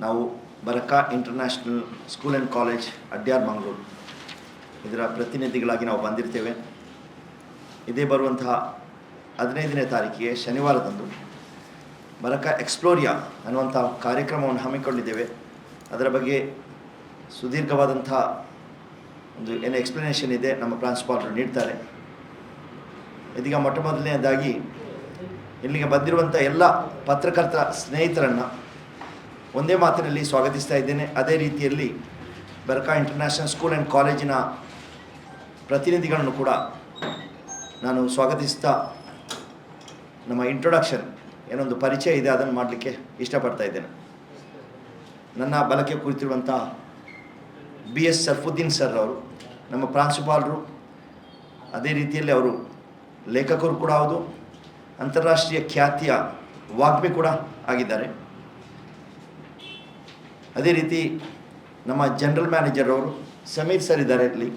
ನಾವು Baraka international school and college Adyar Mangaluru ಇದರ ಪ್ರತಿನಿಧಿಗಳಾಗಿ ನಾವು ಬಂದಿರ್ತೇವೆ. ಇದೇ ಬರುವಂತಹ 15ನೇ ತಾರೀಕಿಗೆ ಶನಿವಾರದಂದು ಬರಕಾ ಎಕ್ಸ್ಪ್ಲೋರಿಯಾ ಅನ್ನುವಂಥ ಕಾರ್ಯಕ್ರಮವನ್ನು ಹಮ್ಮಿಕೊಂಡಿದ್ದೇವೆ. ಅದರ ಬಗ್ಗೆ ಸುದೀರ್ಘವಾದಂಥ ಒಂದು ಏನು ಎಕ್ಸ್ಪ್ಲನೇಷನ್ ಇದೆ ನಮ್ಮ ಪ್ರಾಂಶುಪಾಲರು ನೀಡ್ತಾರೆ. ಇದೀಗ ಮೊಟ್ಟ ಮೊದಲನೇದಾಗಿ ಇಲ್ಲಿಗೆ ಬಂದಿರುವಂಥ ಎಲ್ಲ ಪತ್ರಕರ್ತರ ಸ್ನೇಹಿತರನ್ನು ಒಂದೇ ಮಾತಿನಲ್ಲಿ ಸ್ವಾಗತಿಸ್ತಾ ಇದ್ದೇನೆ. ಅದೇ ರೀತಿಯಲ್ಲಿ ಬರಕಾ ಇಂಟರ್ನ್ಯಾಷನಲ್ ಸ್ಕೂಲ್ ಆ್ಯಂಡ್ ಕಾಲೇಜಿನ ಪ್ರತಿನಿಧಿಗಳನ್ನು ಕೂಡ ನಾನು ಸ್ವಾಗತಿಸ್ತಾ ನಮ್ಮ ಇಂಟ್ರೊಡಕ್ಷನ್ ಏನೊಂದು ಪರಿಚಯ ಇದೆ ಅದನ್ನು ಮಾಡಲಿಕ್ಕೆ ಇಷ್ಟಪಡ್ತಾ ಇದ್ದೇನೆ. ನನ್ನ ಬಲಕ್ಕೆ ಕುಳಿತಿರುವಂಥ BS ಸರ್ಫುದ್ದೀನ್ ಸರ್ ಅವರು ನಮ್ಮ ಪ್ರಾಂಶುಪಾಲರು, ಅದೇ ರೀತಿಯಲ್ಲಿ ಅವರು ಲೇಖಕರು ಕೂಡ ಹೌದು, ಅಂತಾರಾಷ್ಟ್ರೀಯ ಖ್ಯಾತಿಯ ವಾಗ್ಮಿ ಕೂಡ ಆಗಿದ್ದಾರೆ. ಅದೇ ರೀತಿ ನಮ್ಮ ಜನರಲ್ ಮ್ಯಾನೇಜರ್ ಅವರು ಸಮೀರ್ ಸರ್ ಇದ್ದಾರೆ. ಇಲ್ಲಿ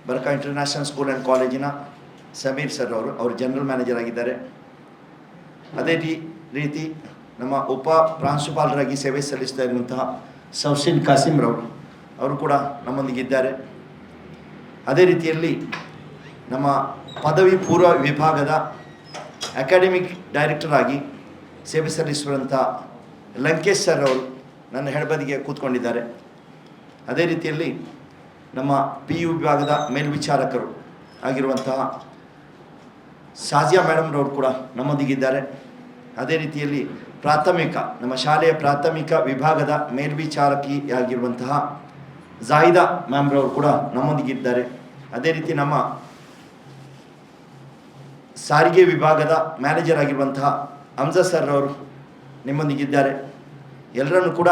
ಬರಕಾ ಇಂಟರ್ನ್ಯಾಷನಲ್ ಸ್ಕೂಲ್ ಆ್ಯಂಡ್ ಕಾಲೇಜಿನ ಸಮೀರ್ ಸರ್ ಅವರು ಜನರಲ್ ಮ್ಯಾನೇಜರ್ ಆಗಿದ್ದಾರೆ. ಅದೇ ರೀತಿ ನಮ್ಮ ಉಪ ಪ್ರಾಂಶುಪಾಲರಾಗಿ ಸೇವೆ ಸಲ್ಲಿಸ್ತಾ ಇರುವಂತಹ ಸೌಸಿನ್ ಕಾಸಿಮ್ರವರು ಅವರು ಕೂಡ ನಮ್ಮೊಂದಿಗಿದ್ದಾರೆ. ಅದೇ ರೀತಿಯಲ್ಲಿ ನಮ್ಮ ಪದವಿ ಪೂರ್ವ ವಿಭಾಗದ ಅಕಾಡೆಮಿಕ್ ಡೈರೆಕ್ಟರ್ ಆಗಿ ಸೇವೆ ಸಲ್ಲಿಸುವಂಥ ಲಂಕೇಶ್ ಸರ್ ಅವರು ನನ್ನ ಹೆಡಬದಿಗೆ ಕೂತ್ಕೊಂಡಿದ್ದಾರೆ. ಅದೇ ರೀತಿಯಲ್ಲಿ ನಮ್ಮ PU ವಿಭಾಗದ ಮೇಲ್ವಿಚಾರಕರು ಆಗಿರುವಂತಹ ಸಾಜಿಯಾ ಮೇಡಮ್ರವರು ಕೂಡ ನಮ್ಮೊಂದಿಗಿದ್ದಾರೆ. ಅದೇ ರೀತಿಯಲ್ಲಿ ನಮ್ಮ ಶಾಲೆಯ ಪ್ರಾಥಮಿಕ ವಿಭಾಗದ ಮೇಲ್ವಿಚಾರಕಿಯಾಗಿರುವಂತಹ ಜಾಹಿದಾ ಮ್ಯಾಮ್ರವರು ಕೂಡ ನಮ್ಮೊಂದಿಗಿದ್ದಾರೆ. ಅದೇ ರೀತಿ ನಮ್ಮ ಸಾರಿಗೆ ವಿಭಾಗದ ಮ್ಯಾನೇಜರ್ ಆಗಿರುವಂತಹ ಅಮ್ಜದ್ ಸರ್ ಅವರು ನಿಮ್ಮೊಂದಿಗಿದ್ದಾರೆ. ಎಲ್ಲರನ್ನು ಕೂಡ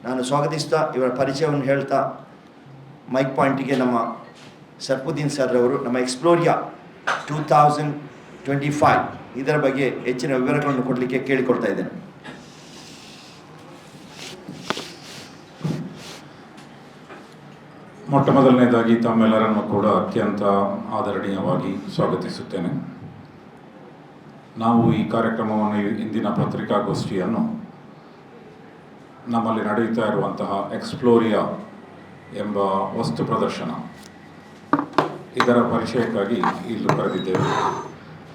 ನಾನು ಸ್ವಾಗತಿಸ್ತಾ ಇವರ ಪರಿಚಯವನ್ನು ಹೇಳ್ತಾ ಮೈಕ್ ಪಾಯಿಂಟಿಗೆ ನಮ್ಮ ಸರ್ಫುದ್ದೀನ್ ಸರ್ ಅವರು ನಮ್ಮ ಎಕ್ಸ್ಪ್ಲೋರಿಯಾ 2025 ಇದರ ಬಗ್ಗೆ ಹೆಚ್ಚಿನ ವಿವರಗಳನ್ನು ಕೊಡಲಿಕ್ಕೆ ಕೇಳಿಕೊಳ್ತಾ ಇದ್ದೇನೆ. ಮೊಟ್ಟ ಮೊದಲನೇದಾಗಿ ತಮ್ಮೆಲ್ಲರನ್ನು ಕೂಡ ಅತ್ಯಂತ ಆದರಣೀಯವಾಗಿ ಸ್ವಾಗತಿಸುತ್ತೇನೆ. ನಾವು ಈ ಕಾರ್ಯಕ್ರಮವನ್ನು, ಇಂದಿನ ಪತ್ರಿಕಾಗೋಷ್ಠಿಯನ್ನು ನಮ್ಮಲ್ಲಿ ನಡೆಯುತ್ತಾ ಇರುವಂತಹ ಎಕ್ಸ್ಪ್ಲೋರಿಯಾ ಎಂಬ ವಸ್ತು ಪ್ರದರ್ಶನ ಇದರ ಪರಿಚಯಕ್ಕಾಗಿ ಇಲ್ಲಿ ಕರೆದಿದ್ದೇವೆ.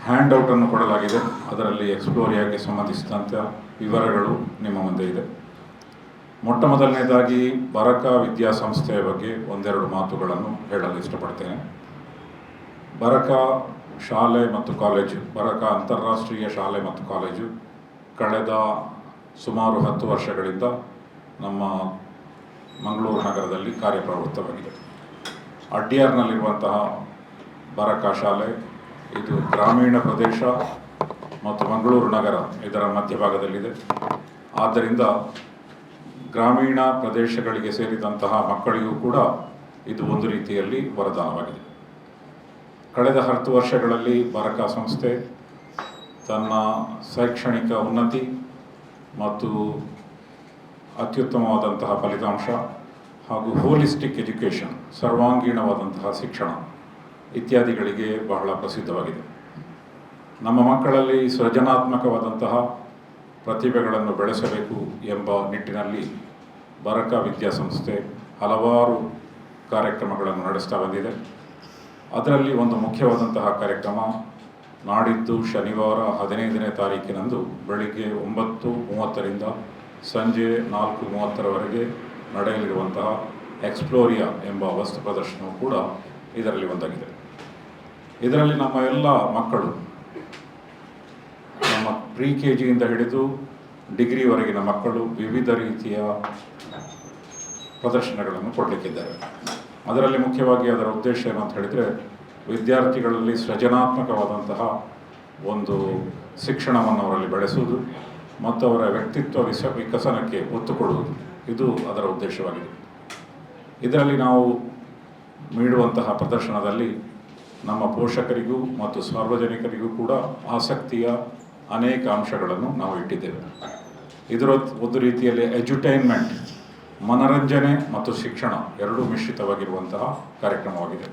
ಹ್ಯಾಂಡ್ಔಟನ್ನು ಕೊಡಲಾಗಿದೆ. ಅದರಲ್ಲಿ ಎಕ್ಸ್ಪ್ಲೋರಿಯಾಗೆ ಸಂಬಂಧಿಸಿದಂಥ ವಿವರಗಳು ನಿಮ್ಮ ಮುಂದೆ ಇದೆ. ಮೊಟ್ಟ ಮೊದಲನೇದಾಗಿ ಬರಕಾ ವಿದ್ಯಾಸಂಸ್ಥೆಯ ಬಗ್ಗೆ ಒಂದೆರಡು ಮಾತುಗಳನ್ನು ಹೇಳಲು ಇಷ್ಟಪಡ್ತೇನೆ. ಬರಕಾ ಶಾಲೆ ಮತ್ತು ಕಾಲೇಜು, ಬರಕಾ ಅಂತಾರಾಷ್ಟ್ರೀಯ ಶಾಲೆ ಮತ್ತು ಕಾಲೇಜು ಕಳೆದ ಸುಮಾರು 10 ವರ್ಷಗಳಿಂದ ನಮ್ಮ ಮಂಗಳೂರು ನಗರದಲ್ಲಿ ಕಾರ್ಯಪ್ರವೃತ್ತವಾಗಿದೆ. ಅಡ್ಯಾರ್ನಲ್ಲಿರುವಂತಹ ಬರಕಾ ಶಾಲೆ ಇದು ಗ್ರಾಮೀಣ ಪ್ರದೇಶ ಮತ್ತು ಮಂಗಳೂರು ನಗರ ಇದರ ಮಧ್ಯಭಾಗದಲ್ಲಿದೆ. ಆದ್ದರಿಂದ ಗ್ರಾಮೀಣ ಪ್ರದೇಶಗಳಿಗೆ ಸೇರಿದಂತಹ ಮಕ್ಕಳಿಗೂ ಕೂಡ ಇದು ಒಂದು ರೀತಿಯಲ್ಲಿ ವರದಾನವಾಗಿದೆ. ಕಳೆದ 10 ವರ್ಷಗಳಲ್ಲಿ ಬರಕಾ ಸಂಸ್ಥೆ ತನ್ನ ಶೈಕ್ಷಣಿಕ ಉನ್ನತಿ ಮತ್ತು ಅತ್ಯುತ್ತಮವಾದಂತಹ ಫಲಿತಾಂಶ ಹಾಗೂ ಹೋಲಿಸ್ಟಿಕ್ ಎಜುಕೇಷನ್, ಸರ್ವಾಂಗೀಣವಾದಂತಹ ಶಿಕ್ಷಣ ಇತ್ಯಾದಿಗಳಿಗೆ ಬಹಳ ಪ್ರಸಿದ್ಧವಾಗಿದೆ. ನಮ್ಮ ಮಕ್ಕಳಲ್ಲಿ ಸೃಜನಾತ್ಮಕವಾದಂತಹ ಪ್ರತಿಭೆಗಳನ್ನು ಬೆಳೆಸಬೇಕು ಎಂಬ ನಿಟ್ಟಿನಲ್ಲಿ ಬರಕಾ ವಿದ್ಯಾಸಂಸ್ಥೆ ಹಲವಾರು ಕಾರ್ಯಕ್ರಮಗಳನ್ನು ನಡೆಸ್ತಾ ಬಂದಿದೆ. ಅದರಲ್ಲಿ ಒಂದು ಮುಖ್ಯವಾದಂತಹ ಕಾರ್ಯಕ್ರಮ ನಾಡಿದ್ದು ಶನಿವಾರ 15ನೇ ತಾರೀಕಿನಂದು ಬೆಳಿಗ್ಗೆ 9:30ರಿಂದ ಸಂಜೆ 4:30ರವರೆಗೆ ನಡೆಯಲಿರುವಂತಹ ಎಕ್ಸ್ಪ್ಲೋರಿಯಾ ಎಂಬ ವಸ್ತು ಪ್ರದರ್ಶನವು ಕೂಡ ಇದರಲ್ಲಿ ಒಂದಾಗಿದೆ. ಇದರಲ್ಲಿ ನಮ್ಮ ಎಲ್ಲ ಮಕ್ಕಳು, ನಮ್ಮ KG ಹಿಡಿದು ಡಿಗ್ರಿವರೆಗಿನ ಮಕ್ಕಳು ವಿವಿಧ ರೀತಿಯ ಪ್ರದರ್ಶನಗಳನ್ನು ಕೊಡಲಿಕ್ಕಿದ್ದಾರೆ. ಅದರಲ್ಲಿ ಮುಖ್ಯವಾಗಿ ಅದರ ಉದ್ದೇಶ ಏನು ಅಂತ ಹೇಳಿದರೆ, ವಿದ್ಯಾರ್ಥಿಗಳಲ್ಲಿ ಸೃಜನಾತ್ಮಕವಾದಂತಹ ಒಂದು ಶಿಕ್ಷಣವನ್ನು ಅವರಲ್ಲಿ ಬೆಳೆಸುವುದು ಮತ್ತು ಅವರ ವ್ಯಕ್ತಿತ್ವ ವಿಕಸನಕ್ಕೆ ಒತ್ತು ಕೊಡುವುದು, ಇದು ಅದರ ಉದ್ದೇಶವಾಗಿದೆ. ಇದರಲ್ಲಿ ನಾವು ನೀಡುವಂತಹ ಪ್ರದರ್ಶನದಲ್ಲಿ ನಮ್ಮ ಪೋಷಕರಿಗೂ ಮತ್ತು ಸಾರ್ವಜನಿಕರಿಗೂ ಕೂಡ ಆಸಕ್ತಿಯ ಅನೇಕ ಅಂಶಗಳನ್ನು ನಾವು ಇಟ್ಟಿದ್ದೇವೆ. ಇದರ ಒಂದು ರೀತಿಯಲ್ಲಿ ಎಜುಟೈನ್ಮೆಂಟ್, ಮನರಂಜನೆ ಮತ್ತು ಶಿಕ್ಷಣ ಎರಡೂ ಮಿಶ್ರಿತವಾಗಿರುವಂತಹ ಕಾರ್ಯಕ್ರಮವಾಗಿದೆ.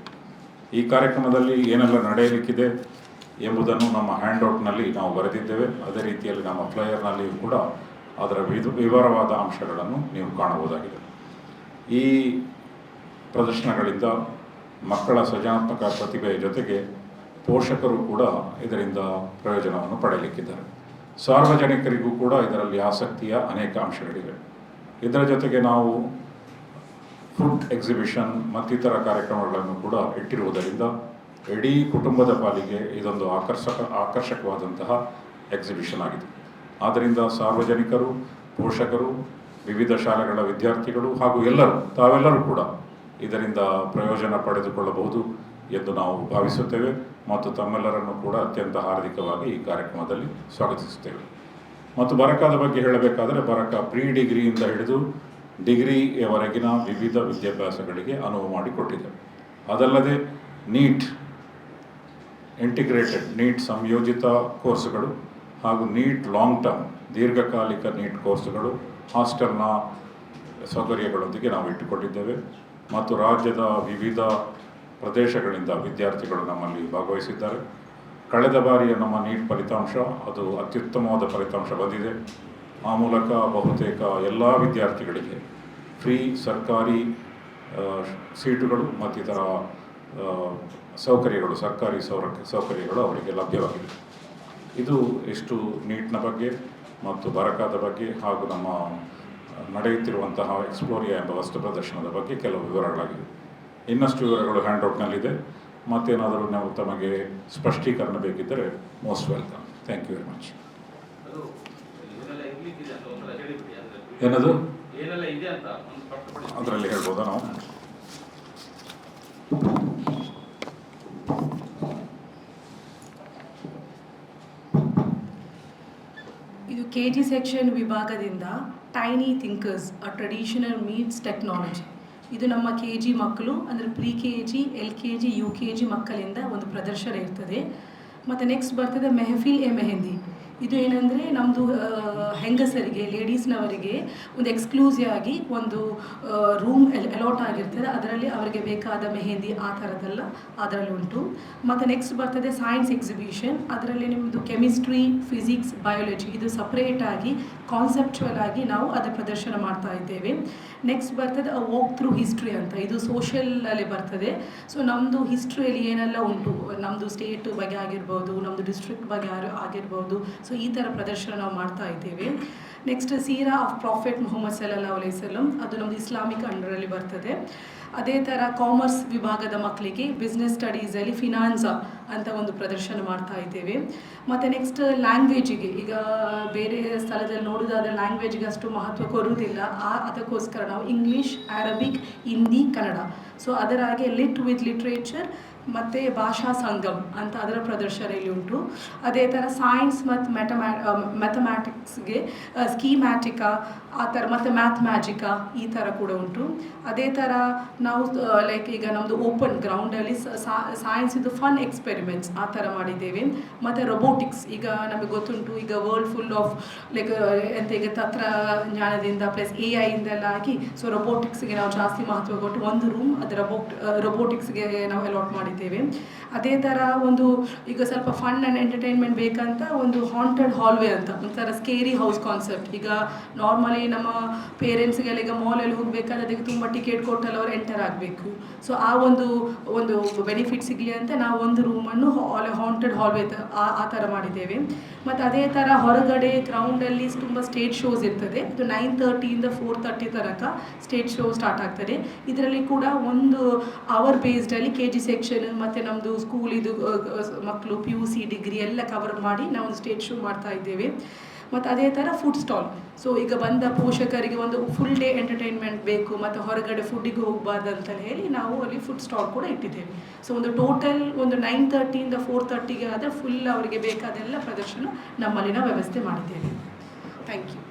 ಈ ಕಾರ್ಯಕ್ರಮದಲ್ಲಿ ಏನೆಲ್ಲ ನಡೆಯಲಿಕ್ಕಿದೆ ಎಂಬುದನ್ನು ನಮ್ಮ ಹ್ಯಾಂಡ್ಔಟ್ನಲ್ಲಿ ನಾವು ಬರೆದಿದ್ದೇವೆ. ಅದೇ ರೀತಿಯಲ್ಲಿ ನಮ್ಮ ಫ್ಲೈಯರ್ನಲ್ಲಿಯೂ ಕೂಡ ಅದರ ವಿವರವಾದ ಅಂಶಗಳನ್ನು ನೀವು ಕಾಣಬಹುದಾಗಿದೆ. ಈ ಪ್ರದರ್ಶನಗಳಿಂದ ಮಕ್ಕಳ ಸೃಜನಾತ್ಮಕ ಪ್ರತಿಭೆಯ ಜೊತೆಗೆ ಪೋಷಕರು ಕೂಡ ಇದರಿಂದ ಪ್ರಯೋಜನವನ್ನು ಪಡೆಯಲಿಕ್ಕಿದ್ದಾರೆ. ಸಾರ್ವಜನಿಕರಿಗೂ ಕೂಡ ಇದರಲ್ಲಿ ಆಸಕ್ತಿಯ ಅನೇಕ ಅಂಶಗಳಿವೆ. ಇದರ ಜೊತೆಗೆ ನಾವು ಫುಡ್ ಎಕ್ಸಿಬಿಷನ್ ಮತ್ತಿತರ ಕಾರ್ಯಕ್ರಮಗಳನ್ನು ಕೂಡ ಇಟ್ಟಿರುವುದರಿಂದ ಇಡೀ ಕುಟುಂಬದ ಪಾಲಿಗೆ ಇದೊಂದು ಆಕರ್ಷಕವಾದಂತಹ ಎಕ್ಸಿಬಿಷನ್ ಆಗಿದೆ. ಆದ್ದರಿಂದ ಸಾರ್ವಜನಿಕರು, ಪೋಷಕರು, ವಿವಿಧ ಶಾಲೆಗಳ ವಿದ್ಯಾರ್ಥಿಗಳು ಹಾಗೂ ತಾವೆಲ್ಲರೂ ಕೂಡ ಇದರಿಂದ ಪ್ರಯೋಜನ ಪಡೆದುಕೊಳ್ಳಬಹುದು ಎಂದು ನಾವು ಭಾವಿಸುತ್ತೇವೆ ಮತ್ತು ತಮ್ಮೆಲ್ಲರನ್ನು ಕೂಡ ಅತ್ಯಂತ ಹಾರ್ದಿಕವಾಗಿ ಈ ಕಾರ್ಯಕ್ರಮದಲ್ಲಿ ಸ್ವಾಗತಿಸುತ್ತೇವೆ. ಮತ್ತು ಬರಕಾದ ಬಗ್ಗೆ ಹೇಳಬೇಕಾದರೆ ಬರಕ ಪ್ರೀ ಡಿಗ್ರಿಯಿಂದ ಹಿಡಿದು ಡಿಗ್ರಿಯವರೆಗಿನ ವಿವಿಧ ವಿದ್ಯಾಭ್ಯಾಸಗಳಿಗೆ ಅನುವು ಮಾಡಿಕೊಟ್ಟಿದೆ. ಅದಲ್ಲದೆ ನೀಟ್ ಇಂಟಿಗ್ರೇಟೆಡ್ ನೀಟ್ ಸಂಯೋಜಿತ ಕೋರ್ಸುಗಳು ಹಾಗೂ ನೀಟ್ ಲಾಂಗ್ ಟರ್ಮ್ ದೀರ್ಘಕಾಲಿಕ ನೀಟ್ ಕೋರ್ಸುಗಳು ಹಾಸ್ಟೆಲ್ನ ಸೌಕರ್ಯಗಳೊಂದಿಗೆ ನಾವು ಇಟ್ಟುಕೊಂಡಿದ್ದೇವೆ. ಮತ್ತು ರಾಜ್ಯದ ವಿವಿಧ ಪ್ರದೇಶಗಳಿಂದ ವಿದ್ಯಾರ್ಥಿಗಳು ನಮ್ಮಲ್ಲಿ ಭಾಗವಹಿಸಿದ್ದಾರೆ. ಕಳೆದ ಬಾರಿಯ ನಮ್ಮ ನೀಟ್ ಫಲಿತಾಂಶ ಅದು ಅತ್ಯುತ್ತಮವಾದ ಫಲಿತಾಂಶ ಬಂದಿದೆ. ಆ ಮೂಲಕ ಬಹುತೇಕ ಎಲ್ಲ ವಿದ್ಯಾರ್ಥಿಗಳಿಗೆ ಫ್ರೀ ಸರ್ಕಾರಿ ಸೀಟುಗಳು ಮತ್ತಿತರ ಸೌಕರ್ಯಗಳು ಸರ್ಕಾರಿ ಸೌಕರ್ಯಗಳು ಅವರಿಗೆ ಲಭ್ಯವಾಗಿದೆ. ಇದು ಇಷ್ಟು ನೀಟ್ನ ಬಗ್ಗೆ ಮತ್ತು ಬರಕಾದ ಬಗ್ಗೆ ಹಾಗೂ ನಮ್ಮ ನಡೆಯುತ್ತಿರುವಂತಹ ಎಕ್ಸ್ಪ್ಲೋರಿಯಾ ಎಂಬ ವಸ್ತು ಪ್ರದರ್ಶನದ ಬಗ್ಗೆ ಕೆಲವು ವಿವರಗಳಾಗಿವೆ. ಇನ್ನಷ್ಟು ವಿವರಗಳು ಹ್ಯಾಂಡ್ಔಟ್ನಲ್ಲಿದೆ. ಮತ್ತೇನಾದರೂ ನಾವು ತಮಗೆ ಸ್ಪಷ್ಟೀಕರಣ ಬೇಕಿದ್ದರೆ most welcome. Thank you very much. ಏನದು ಅದರಲ್ಲಿ ಹೇಳ್ಬೋದಾ ನಾವು? ಇದು KG ಸೆಕ್ಷನ್ ವಿಭಾಗದಿಂದ tiny thinkers a traditional meets technology. ಇದು ನಮ್ಮ KG ಮಕ್ಕಳು ಅಂದರೆ ಪ್ರಿ KG LKG UKG ಮಕ್ಕಳಿಂದ ಒಂದು ಪ್ರದರ್ಶನ ಇರ್ತದೆ. ಮತ್ತು ನೆಕ್ಸ್ಟ್ ಬರ್ತದೆ ಮೆಹಫಿಲ್ ಎ ಮೆಹಂದಿ. ಇದು ಏನಂದರೆ ನಮ್ಮದು ಹೆಂಗಸರಿಗೆ ಲೇಡೀಸ್ನವರಿಗೆ ಒಂದು ಎಕ್ಸ್ಕ್ಲೂಸಿವ್ ಆಗಿ ಒಂದು ರೂಮ್ ಅಲಾಟ್ ಆಗಿರ್ತದೆ. ಅದರಲ್ಲಿ ಅವರಿಗೆ ಬೇಕಾದ ಮೆಹಂದಿ ಆ ಥರದ್ದೆಲ್ಲ ಅದರಲ್ಲಿ ಉಂಟು. ಮತ್ತು ನೆಕ್ಸ್ಟ್ ಬರ್ತದೆ ಸೈನ್ಸ್ ಎಕ್ಸಿಬಿಷನ್. ಅದರಲ್ಲಿ ನಿಮ್ಮದು ಕೆಮಿಸ್ಟ್ರಿ, ಫಿಸಿಕ್ಸ್, ಬಯಾಲಜಿ ಇದು ಸಪ್ರೇಟಾಗಿ ಕಾನ್ಸೆಪ್ಚುವಲ್ ಆಗಿ ನಾವು ಅದರ ಪ್ರದರ್ಶನ ಮಾಡ್ತಾ ಇದ್ದೇವೆ. ನೆಕ್ಸ್ಟ್ ಬರ್ತದೆ ವಾಕ್ ಥ್ರೂ ಹಿಸ್ಟ್ರಿ ಅಂತ. ಇದು ಸೋಷಿಯಲಲ್ಲಿ ಬರ್ತದೆ. ಸೊ ನಮ್ಮದು ಹಿಸ್ಟ್ರಿಯಲ್ಲಿ ಏನೆಲ್ಲ ಉಂಟು, ನಮ್ಮದು ಸ್ಟೇಟ್ ಬಗ್ಗೆ ಆಗಿರ್ಬೋದು, ನಮ್ಮದು ಡಿಸ್ಟ್ರಿಕ್ಟ್ ಬಗ್ಗೆ ಆಗಿರ್ಬೋದು. ಸೊ ಈ ಥರ ಪ್ರದರ್ಶನ ನಾವು ಮಾಡ್ತಾ ಇದ್ದೇವೆ. Next Sira of prophet Muhammad ಸಲ್ಲಲ್ಲಾಹು ಅಲೈಹಿ ವಸಲ್ಲಂ, ಅದು ನಮ್ಮದು ಇಸ್ಲಾಮಿಕ್ ಅಂಡರಲ್ಲಿ ಬರ್ತದೆ. ಅದೇ ಥರ ಕಾಮರ್ಸ್ ವಿಭಾಗದ ಮಕ್ಕಳಿಗೆ ಬಿಸ್ನೆಸ್ ಸ್ಟಡೀಸಲ್ಲಿ ಫಿನಾನ್ಸಾ ಅಂತ ಒಂದು ಪ್ರದರ್ಶನ ಮಾಡ್ತಾ ಇದ್ದೇವೆ. ಮತ್ತು ನೆಕ್ಸ್ಟ್ ಲ್ಯಾಂಗ್ವೇಜಿಗೆ, ಈಗ ಬೇರೆ ಸ್ಥಳದಲ್ಲಿ ನೋಡೋದಾದರೆ ಲ್ಯಾಂಗ್ವೇಜಿಗೆ ಅಷ್ಟು ಮಹತ್ವ ಕೊಡುವುದಿಲ್ಲ. ಅದಕ್ಕೋಸ್ಕರ ನಾವು English, Arabic, Hindi, Kannada so ಅದರಾಗೆ ಲಿಟ್ ವಿತ್ ಲಿಟ್ರೇಚರ್ ಮತ್ತು ಭಾಷಾ ಸಂಗಮ್ ಅಂತ ಅದರ ಪ್ರದರ್ಶನ ಇಲ್ಲಿ ಉಂಟು. ಅದೇ ಥರ ಸೈನ್ಸ್ ಮತ್ತು ಮ್ಯಾಥಮ್ಯಾಟಿಕ್ಸ್ಗೆ ಸ್ಕೀಮ್ಯಾಟಿಕಾ ಆ ಥರ ಮತ್ತು ಮ್ಯಾಥಮ್ಯಾಜಿಕಾ ಈ ಥರ ಕೂಡ ಉಂಟು. ಅದೇ ಥರ ನಾವು ಲೈಕ್ ಈಗ ನಮ್ಮದು ಓಪನ್ ಗ್ರೌಂಡಲ್ಲಿ ಸೈನ್ಸ್ ಇದು ಫನ್ ಎಕ್ಸ್ಪೆರಿಮೆಂಟ್ಸ್ ಆ ಥರ ಮಾಡಿದ್ದೇವೆ. ಮತ್ತು ರೊಬೋಟಿಕ್ಸ್, ಈಗ ನಮಗೆ ಗೊತ್ತುಂಟು ಈಗ ವರ್ಲ್ಡ್ ಫುಲ್ ಆಫ್ ಲೈಕ್ ಎಂತ ಈಗ ತಂತ್ರಜ್ಞಾನದಿಂದ ಪ್ಲಸ್ AI ಇಂದೆಲ್ಲ ಆಗಿ ಸೊ ರೊಬೋಟಿಕ್ಸ್ಗೆ ನಾವು ಜಾಸ್ತಿ ಮಹತ್ವ ಕೊಟ್ಟು ಒಂದು ರೂಮ್ ಅದು ರೊಬೋಟಿಕ್ಸ್ಗೆ ನಾವು ಅಲಾಟ್ ಮಾಡಿದ್ದೇವೆ. ಅದೇ ಥರ ಒಂದು ಈಗ ಸ್ವಲ್ಪ ಫನ್ ಆ್ಯಂಡ್ ಎಂಟರ್ಟೈನ್ಮೆಂಟ್ ಬೇಕಂತ ಒಂದು ಹಾಂಟೆಡ್ ಹಾಲ್ವೇ ಅಂತ ಒಂಥರ ಸ್ಕೇರಿ ಹೌಸ್ ಕಾನ್ಸೆಪ್ಟ್. ಈಗ ನಾರ್ಮಲಿ ನಮ್ಮ ಪೇರೆಂಟ್ಸ್ಗೆಲ್ಲ ಈಗ ಮಾಲಲ್ಲಿ ಹೋಗಬೇಕಾದ್ರೆ ಅದಕ್ಕೆ ತುಂಬ ಟಿಕೆಟ್ ಕೊಟ್ಟಲ್ಲಿ ಅವ್ರು ಎಂಟರ್ ಆಗಬೇಕು. ಸೊ ಆ ಒಂದು ಬೆನಿಫಿಟ್ ಸಿಗಲಿ ಅಂತ ನಾವು ಒಂದು ರೂಮನ್ನು ಹಾಂಟೆಡ್ ಹಾಲ್ವೇ ಆ ಥರ ಮಾಡಿದ್ದೇವೆ. ಮತ್ತು ಅದೇ ಥರ ಹೊರಗಡೆ ಗ್ರೌಂಡಲ್ಲಿ ತುಂಬ ಸ್ಟೇಜ್ ಶೋಸ್ ಇರ್ತದೆ. ಇದು 9:30 4:30 ತನಕ ಸ್ಟೇಜ್ ಶೋ ಸ್ಟಾರ್ಟ್ ಆಗ್ತದೆ. ಇದರಲ್ಲಿ ಕೂಡ ಒಂದು ಅವರ್ ಬೇಸ್ಡಲ್ಲಿ KG ಸೆಕ್ಷನ್ ಮತ್ತು ನಮ್ಮದು ಸ್ಕೂಲ್ ಇದು ಮಕ್ಕಳು PUC ಡಿಗ್ರಿ ಎಲ್ಲ ಕವರ್ ಮಾಡಿ ನಾವು ಒಂದು ಸ್ಟೇಜ್ ಶೋ ಮಾಡ್ತಾ ಇದ್ದೇವೆ. ಮತ್ತು ಅದೇ ಥರ ಫುಡ್ ಸ್ಟಾಲ್. ಸೊ ಈಗ ಬಂದ ಪೋಷಕರಿಗೆ ಒಂದು ಫುಲ್ ಡೇ ಎಂಟರ್ಟೈನ್ಮೆಂಟ್ ಬೇಕು ಮತ್ತು ಹೊರಗಡೆ ಫುಡ್ಡಿಗೆ ಹೋಗಬಾರ್ದು ಅಂತ ಹೇಳಿ ನಾವು ಅಲ್ಲಿ ಫುಡ್ ಸ್ಟಾಲ್ ಕೂಡ ಇಟ್ಟಿದ್ದೇವೆ. ಸೊ ಒಂದು ಟೋಟಲ್ ಒಂದು 9:30 4:30 ಆದರೆ ಫುಲ್ ಅವರಿಗೆ ಬೇಕಾದೆಲ್ಲ ಪ್ರದರ್ಶನ ನಮ್ಮಲ್ಲಿ ನಾವು ವ್ಯವಸ್ಥೆ ಮಾಡಿದ್ದೇವೆ. Thank you.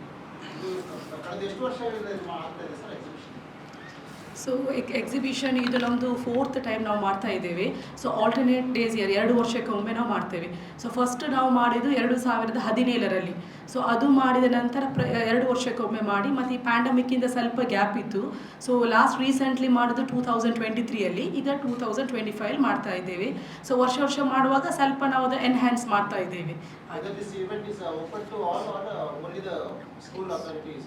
ಸೊ ಎಕ್ಸಿಬಿಷನ್ ಇದು ನಮ್ಮದು 4th ಟೈಮ್ ನಾವು ಮಾಡ್ತಾ ಇದ್ದೇವೆ. ಸೊ ಆಲ್ಟರ್ನೇಟ್ ಡೇಸ್ 2 ವರ್ಷಕ್ಕೊಮ್ಮೆ ನಾವು ಮಾಡ್ತೇವೆ. ಸೊ ಫಸ್ಟ್ ನಾವು ಮಾಡಿದ್ದು 2017ರಲ್ಲಿ. ಸೊ ಅದು ಮಾಡಿದ ನಂತರ 2 ವರ್ಷಕ್ಕೊಮ್ಮೆ ಮಾಡಿ, ಮತ್ತು ಈ ಪ್ಯಾಂಡಮಿಕ್ಕಿಂದ ಸ್ವಲ್ಪ ಗ್ಯಾಪ್ ಇತ್ತು. ಸೊ ಲಾಸ್ಟ್ ರೀಸೆಂಟ್ಲಿ ಮಾಡೋದು 2023ಅಲ್ಲಿ, ಈಗ 2025 ಮಾಡ್ತಾ ಇದ್ದೇವೆ. ಸೊ ವರ್ಷ ಮಾಡುವಾಗ ಸ್ವಲ್ಪ ನಾವು ಅದು ಎನ್ಹ್ಯಾನ್ಸ್ ಮಾಡ್ತಾ ಇದ್ದೇವೆ. Whether this event is open to all or only the school authorities?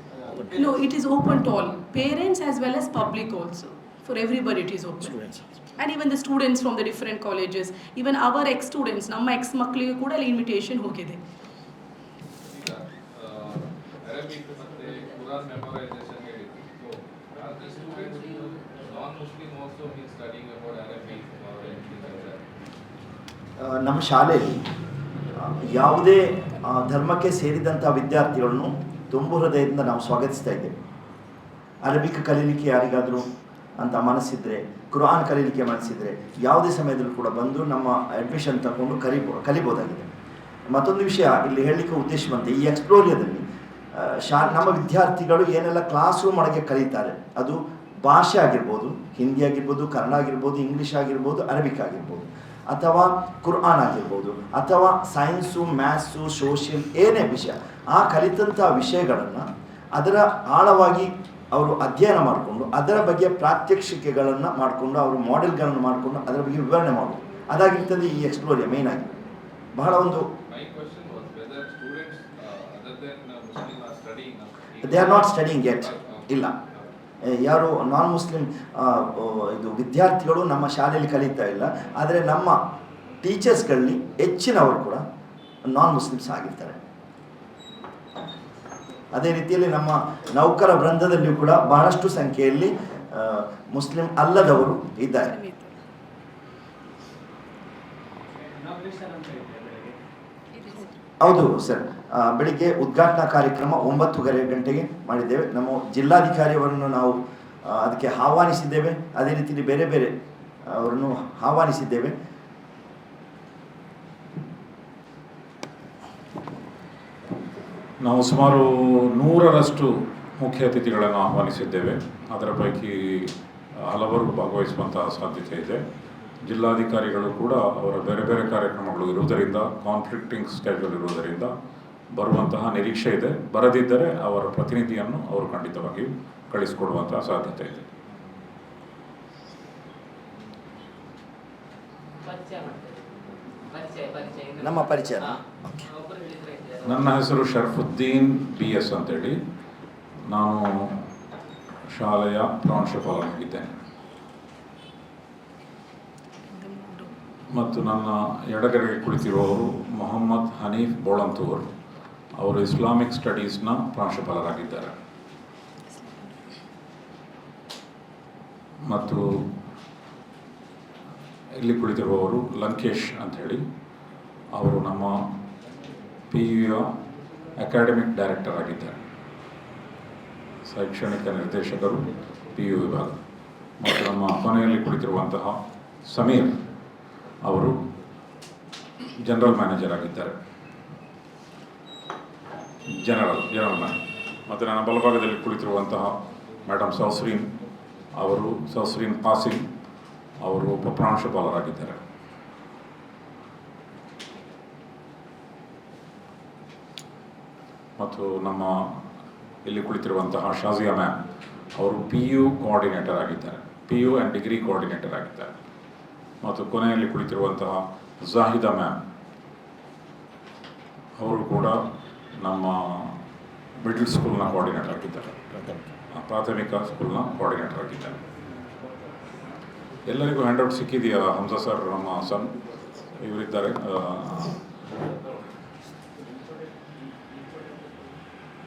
No, it is open to all, parents as well as public also. For everybody it is open. Students. And even the students from the different colleges, even our ex-students, ನಮ್ಮ X ಮಕ್ಕಳಿಗೆ ಕೂಡ ಅಲ್ಲಿ invitation ಹೋಗಿದೆ. ಈಗ Arabic ಮತ್ತೆ Quran memorisation ಹೇಳಿದ್ರು. So R the students non Muslim also mean studying about Arabic or anything like that? ನಮ್ಮ ಶಾಲೆಯಲ್ಲಿ ಯಾವುದೇ ಧರ್ಮಕ್ಕೆ ಸೇರಿದಂಥ ವಿದ್ಯಾರ್ಥಿಗಳನ್ನು ತುಂಬು ಹೃದಯದಿಂದ ನಾವು ಸ್ವಾಗತಿಸ್ತಾ ಇದ್ದೇವೆ. ಅರಬಿಕ್ ಕಲೀಲಿಕ್ಕೆ ಯಾರಿಗಾದರೂ ಅಂತ ಮನಸ್ಸಿದ್ರೆ, ಕುರಾನ್ ಕಲೀಲಿಕ್ಕೆ ಮನಸ್ಸಿದ್ರೆ ಯಾವುದೇ ಸಮಯದಲ್ಲೂ ಕೂಡ ಬಂದು ನಮ್ಮ ಅಡ್ಮಿಷನ್ ತಗೊಂಡು ಕಲಿಬೋದಾಗಿದೆ. ಮತ್ತೊಂದು ವಿಷಯ ಇಲ್ಲಿ ಹೇಳಲಿಕ್ಕೆ ಉದ್ದೇಶವಂತೆ, ಈ ಎಕ್ಸ್ಪ್ಲೋರಿಯಾದಲ್ಲಿ ನಮ್ಮ ವಿದ್ಯಾರ್ಥಿಗಳು ಏನೆಲ್ಲ ಕ್ಲಾಸ್ ರೂಮ್ ಒಳಗೆ ಕಲಿತಾರೆ, ಅದು ಭಾಷೆ ಆಗಿರ್ಬೋದು, ಹಿಂದಿ ಆಗಿರ್ಬೋದು, ಕನ್ನಡ ಆಗಿರ್ಬೋದು, ಇಂಗ್ಲೀಷ್ ಆಗಿರ್ಬೋದು, ಅರಬಿಕ್ ಆಗಿರ್ಬೋದು, ಅಥವಾ ಕುರ್ಆನ್ ಆಗಿರ್ಬೋದು, ಅಥವಾ ಸೈನ್ಸು, ಮ್ಯಾಥ್ಸು, ಸೋಷಿಯಲ್ ಏನೇ ವಿಷಯ, ಆ ಕಲಿತಂಥ ವಿಷಯಗಳನ್ನು ಅದರ ಆಳವಾಗಿ ಅವರು ಅಧ್ಯಯನ ಮಾಡಿಕೊಂಡು ಅದರ ಬಗ್ಗೆ ಪ್ರಾತ್ಯಕ್ಷಿಕೆಗಳನ್ನು ಮಾಡಿಕೊಂಡು ಅವರು ಮಾಡೆಲ್ಗಳನ್ನು ಮಾಡಿಕೊಂಡು ಅದರ ಬಗ್ಗೆ ವಿವರಣೆ ಮಾಡೋದು, ಅದಾಗಿರ್ತದೆ ಈ ಎಕ್ಸ್ಪ್ಲೋರಿಯಾ ಮೇಯ್ನ್ ಆಗಿ. ಬಹಳ ಒಂದು my question was whether students other than Muslim are studying. They are not studying yet. ಇಲ್ಲ, ಯಾರು ನಾನ್ ಮುಸ್ಲಿಂ ಇದು ವಿದ್ಯಾರ್ಥಿಗಳು ನಮ್ಮ ಶಾಲೆಯಲ್ಲಿ ಕಲಿತಾ ಇಲ್ಲ. ಆದರೆ ನಮ್ಮ ಟೀಚರ್ಸ್ಗಳಲ್ಲಿ ಹೆಚ್ಚಿನವರು ಕೂಡ ನಾನ್ ಮುಸ್ಲಿಮ್ಸ್ ಆಗಿರ್ತಾರೆ. ಅದೇ ರೀತಿಯಲ್ಲಿ ನಮ್ಮ ನೌಕರ ವೃಂದದಲ್ಲಿಯೂ ಕೂಡ ಬಹಳಷ್ಟು ಸಂಖ್ಯೆಯಲ್ಲಿ ಮುಸ್ಲಿಂ ಅಲ್ಲದವರು ಇದ್ದಾರೆ. ಹೌದು ಸರ್, ಬೆಳಿಗ್ಗೆ ಉದ್ಘಾಟನಾ ಕಾರ್ಯಕ್ರಮ 9:30 ಗಂಟೆಗೆ ಮಾಡಿದ್ದೇವೆ. ನಮ್ಮ ಜಿಲ್ಲಾಧಿಕಾರಿಯವರನ್ನು ನಾವು ಅದಕ್ಕೆ ಆಹ್ವಾನಿಸಿದ್ದೇವೆ. ಅದೇ ರೀತಿಯಲ್ಲಿ ಬೇರೆ ಬೇರೆ ಅವರನ್ನು ಆಹ್ವಾನಿಸಿದ್ದೇವೆ. ನಾವು ಸುಮಾರು 100ರಷ್ಟು ಮುಖ್ಯ ಅತಿಥಿಗಳನ್ನು ಆಹ್ವಾನಿಸಿದ್ದೇವೆ. ಅದರ ಪೈಕಿ ಹಲವರು ಭಾಗವಹಿಸುವಂತಹ ಸಾಧ್ಯತೆ ಇದೆ. ಜಿಲ್ಲಾಧಿಕಾರಿಗಳು ಕೂಡ ಅವರ ಬೇರೆ ಬೇರೆ ಕಾರ್ಯಕ್ರಮಗಳು ಇರುವುದರಿಂದ, ಕಾನ್ಫ್ಲಿಕ್ಟಿಂಗ್ ಸ್ಕೆಡ್ಯೂಲ್ ಇರುವುದರಿಂದ ಬರುವಂತಹ ನಿರೀಕ್ಷೆ ಇದೆ. ಬರದಿದ್ದರೆ ಅವರ ಪ್ರತಿನಿಧಿಯನ್ನು ಅವರು ಖಂಡಿತವಾಗಿಯೂ ಕಳಿಸಿಕೊಡುವಂತಹ ಸಾಧ್ಯತೆ ಇದೆ. ನಮ್ಮ ಪರಿಚಯ ನನ್ನ ಹೆಸರು ಶರಫುದ್ದೀನ್ BS ಅಂತೇಳಿ, ನಾನು ಶಾಲೆಯ ಪ್ರಾಂಶುಪಾಲನಾಗಿದ್ದೇನೆ. ಮತ್ತು ನನ್ನ ಎಡಗಡೆಗೆ ಕುಳಿತಿರುವವರು ಮೊಹಮ್ಮದ್ ಹನೀಫ್ ಬೋಳಂತೂರ್, ಅವರು ಇಸ್ಲಾಮಿಕ್ ಸ್ಟಡೀಸ್ನ ಪ್ರಾಂಶುಪಾಲರಾಗಿದ್ದಾರೆ. ಮತ್ತು ಇಲ್ಲಿ ಕುಳಿತಿರುವವರು ಲಂಕೇಶ್ ಅಂಥೇಳಿ, ಅವರು ನಮ್ಮ PUಯ ಅಕಾಡೆಮಿಕ್ ಡೈರೆಕ್ಟರ್ ಆಗಿದ್ದಾರೆ, ಶೈಕ್ಷಣಿಕ ನಿರ್ದೇಶಕರು PU ವಿಭಾಗ. ಮತ್ತು ನಮ್ಮ ಕೊನೆಯಲ್ಲಿ ಕುಳಿತಿರುವಂತಹ ಸಮೀರ್, ಅವರು ಜನರಲ್ ಮ್ಯಾನೇಜರ್ ಆಗಿದ್ದಾರೆ, ಜನರಲ್ ಮ್ಯಾನೇಜರ್. ಮತ್ತು ನನ್ನ ಬಲಭಾಗದಲ್ಲಿ ಕುಳಿತಿರುವಂತಹ ಮೇಡಮ್ ಸೌಸ್ರೀನ್ ಪಾಸಿಂ, ಅವರು ಉಪಪ್ರಾಂಶುಪಾಲರಾಗಿದ್ದಾರೆ. ಮತ್ತು ನಮ್ಮ ಇಲ್ಲಿ ಕುಳಿತಿರುವಂತಹ ಶಾಜಿಯಾ ಮ್ಯಾಮ್, ಅವರು PU ಕೋಆರ್ಡಿನೇಟರ್ ಆಗಿದ್ದಾರೆ, PU ಆ್ಯಂಡ್ ಡಿಗ್ರಿ ಕೋಆರ್ಡಿನೇಟರ್ ಆಗಿದ್ದಾರೆ. ಮತ್ತು ಕೊನೆಯಲ್ಲಿ ಕುಳಿತಿರುವಂತಹ ಜಾಹಿದಾ ಮ್ಯಾಮ್, ಅವರು ಕೂಡ ನಮ್ಮ ಮಿಡ್ಲ್ ಸ್ಕೂಲ್ನ ಕೋಆರ್ಡಿನೇಟರ್ ಆಗಿದ್ದಾರೆ, ಪ್ರಾಥಮಿಕ ಸ್ಕೂಲ್ನ ಕೋಆರ್ಡಿನೇಟರ್ ಆಗಿದ್ದಾರೆ. ಎಲ್ಲರಿಗೂ ಹ್ಯಾಂಡ್ಔಟ್ ಸಿಕ್ಕಿದೆಯಾ? ಹಂಸ ಸರ್, ನಮ್ಮ ಸನ್ ಇವರಿದ್ದಾರೆ.